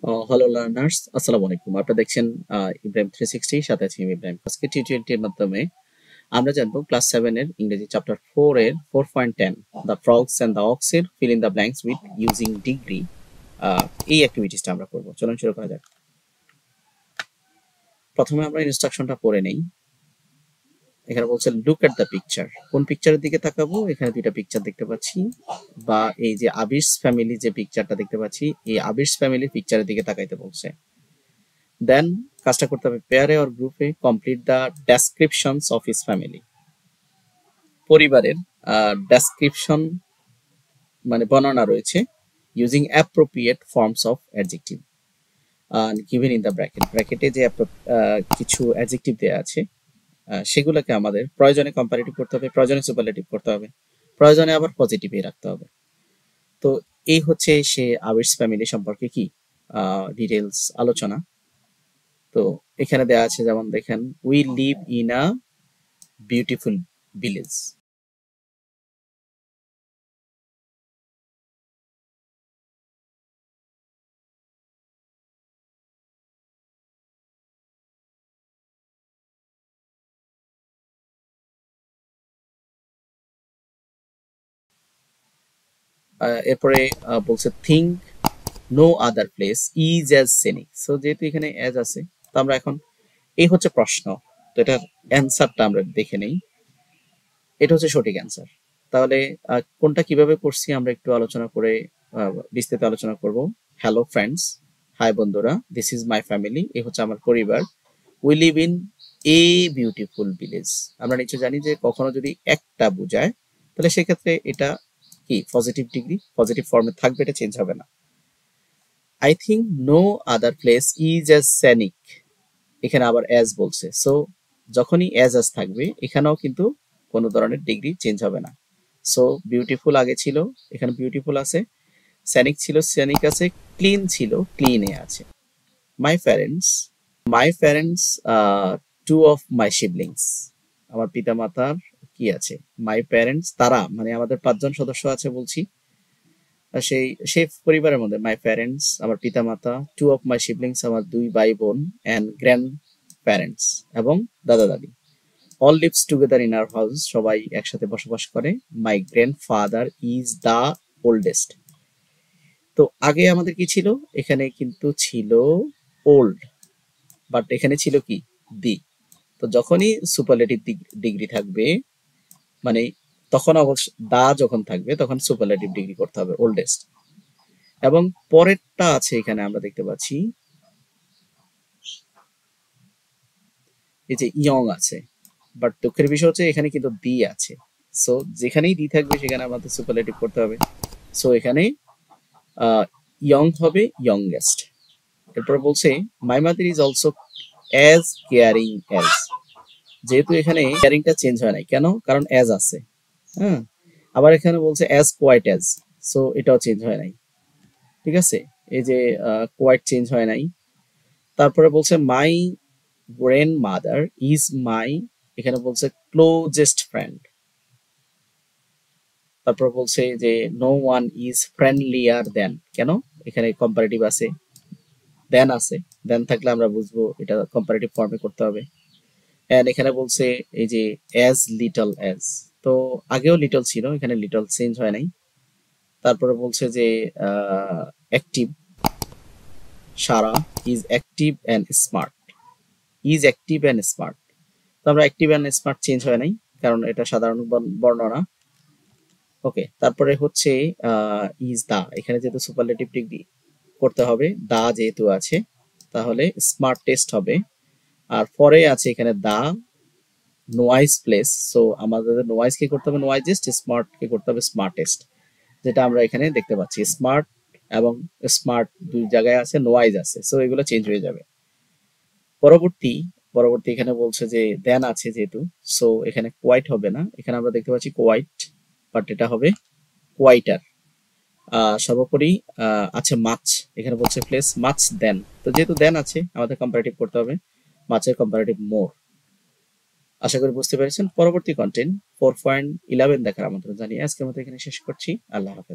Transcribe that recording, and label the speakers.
Speaker 1: Hello learners, আসসালামু আলাইকুম। আপনারা দেখছেন ইব্রাহিম 360, সাথে আছি আমি ইব্রাহিম। আজকে টি20 এর মাধ্যমে আমরা জানবো ক্লাস 7 এর ইংরেজি চ্যাপ্টার 4 এর 4.10 the frogs and the ox এর fill in the blanks with using degree. এই অ্যাক্টিভিটিসটা আমরা করব। চলুন শুরু করা যাক। প্রথমে আমরা ইনস্ট্রাকশনটা পড়ে নেই। এখানে বলছে লুক এট দ্য পিকচার। কোন পিকচারের দিকে তাকাবো? এখানে দুইটা পিকচার দেখতে পাচ্ছি, বা এই যে আবির্স ফ্যামিলি যে পিকচারটা দেখতে পাচ্ছি, এই আবির্স ফ্যামিলির পিকচারের দিকে তাকাইতে বলছে। দেন কাজটা করতে হবে পেয়ারে অর গ্রুপে। Complete the descriptions of his family. পরিবারের ডেসক্রিপশন মানে বর্ণনা রয়েছে using appropriate forms of adjective given in the bracket. ব্র্যাকেটে যে কিছু অ্যাডজেক্টিভ দেওয়া আছে সেগুলোকে আমাদের প্রয়োজনে কম্পারেটিভ করতে হবে, প্রয়োজনে সুপারলেটিভ করতে হবে, প্রয়োজনে আবার পজিটিভে রাখতে হবে। তো এই হচ্ছে সে আবির্স ফ্যামিলি সম্পর্কে কি ডিটেলস আলোচনা। তো এখানে দেওয়া আছে, যেমন দেখেন, we live in a beautiful village. এরপরে বলছে think no other place is as scenic. So যেহেতু এখানে অ্যাজ আছে, তো আমরা এখন এই হচ্ছে প্রশ্ন, তো এটার অ্যান্সারটা আমরা দেখে নেই। এটা হচ্ছে সঠিক অ্যান্সার। তাহলে কোনটা কিভাবে করছি আমরা একটু আলোচনা করে বিস্তারিত আলোচনা করব। হ্যালো ফ্রেন্ডস, হাই বন্ধুরা, দিস ইজ মাই ফ্যামিলি, এই হচ্ছে আমার পরিবার। We live in a beautiful village. আমরা নিশ্চয় জানি যে কখনো যদি একটা বোঝায় তাহলে সেক্ষেত্রে এটা কি পজিটিভ ডিগ্রি, পজিটিভ ফর্মে থাকবে, এটা চেঞ্জ হবে না। I think no other place is as scenic, এখানে আবার অ্যাজ বলছে। সো যখনই অ্যাজ থাকবে এখানেও কিন্তু কোনো ধরনের ডিগ্রি চেঞ্জ হবে না। সো বিউটিফুল আগে ছিল, এখানে বিউটিফুল আছে। স্যানিক ছিল, স্যানিক আছে। ক্লিন ছিল, ক্লিনে আছে। My parents, my parents to of my siblings, আমার পিতা মাতার কি আছে, মাই প্যারেন্টস তারা মানে আমাদের 5 জন সদস্য আছে বলছি। সেই সেই পরিবারের মধ্যে মাই প্যারেন্টস আমার পিতা মাতা, টু অফ মাই সিবলিংস আমার 2 ভাই বোন, অ্যান্ড গ্র্যান্ড প্যারেন্টস এবং দাদা দাদি। All lives together in our house, সবাই একসাথে বসবাস করে। My grandfather is the oldest. তো আগে আমাদের কি ছিল, এখানে কিন্তু ছিল ওল্ড, বাট এখানে ছিল কি দি। তো যখনই সুপারলেটিভ ডিগ্রি থাকবে, মানে তখন অবশ্য দা যখন থাকবে তখন সুপারলেটিভ ডিগ্রি করতে হবে, ওল্ডেস্ট। এবং পরেরটা আছে এখানে আমরা দেখতে পাচ্ছি, এই যে ইয়ং আছে, বাট দুঃখের বিষয় হচ্ছে এখানে কিন্তু দি আছে। সো যেখানেই দি থাকবে সেখানে আমাদের সুপারলেটিভ করতে হবে। সো এখানে ইয়ং হবে ইয়ংগেস্ট। এরপর বলছে my mother is also as caring as. যেহেতু এখানে কেয়ারিংটা চেঞ্জ হয় নাই, কেন? কারণ অ্যাজ আছে। হ্যাঁ, আবার এখানে বলছে অ্যাজ কোয়াইট অ্যাজ, সো এটাও চেঞ্জ হয় নাই। ঠিক আছে, এই যে কোয়াইট চেঞ্জ হয় নাই। তারপরে বলছে মাই গ্র্যান্ড মাদার ইজ মাই, এখানে বলছে ক্লোজেস্ট ফ্রেন্ড। তারপর বলছে যে নো ওয়ান ইজ ফ্রেন্ডলিয়ার দেন, কেন? এখানে কম্পারেটিভ আছে, দেন আছে। দেন থাকলে আমরা বুঝবো এটা কম্পারেটিভ ফর্মে করতে হবে। এন্ড এখানে বলছে এই যে অ্যাজ লিটল অ্যাজ, তো আগেও লিটল ছিল, এখানে লিটল চেঞ্জ হয় নাই। তারপরে বলছে যে active, Sara is active and smart, is active and smart. তো আমরা অ্যাক্টিভ অ্যান্ড স্মার্ট চেঞ্জ হয় নাই, কারণ এটা সাধারণ বর্ণনা। ওকে, তারপরে হচ্ছে ইজ দা, এখানে যেহেতু সুপারলেটিভ ডিগ্রি করতে হবে, দা যেহেতু আছে তাহলে স্মার্ট টেস্ট হবে। আর পরে আছে এখানে দা নোয়াইজ প্লেস, সো আমাদের নোয়াইজ কে করতে হবে নোয়াইজেস্ট, স্মার্ট কে করতে হবে স্মার্টেস্ট। যেটা আমরা এখানে দেখতে পাচ্ছি, স্মার্ট এবং স্মার্ট দুই জায়গায় আছে, নোয়াইজ আছে, সো এগুলো চেঞ্জ হয়ে যাবে। পরবর্তী পরবর্তী এখানে বলছে যে দেন আছে যেহেতু, সো এখানে কোয়াইট হবে না, এখানে আমরা দেখতে পাচ্ছি কোয়াইট, বাট এটা হবে কোয়াইটার। সর্বোপরি আছে মাছ, এখানে বলছে প্লেস মাছ দেন, তো যেহেতু দেন আছে আমাদের কম্পারেটিভ করতে হবে, মাছের কম্পারেটিভ মোর। আশা করি বুঝতে পেরেছেন। পরবর্তী কন্টেন্ট 4.11 দেখার আমন্ত্রণ জানিয়ে আজকের মতো এখানে শেষ করছি। আল্লাহ হাফেজ।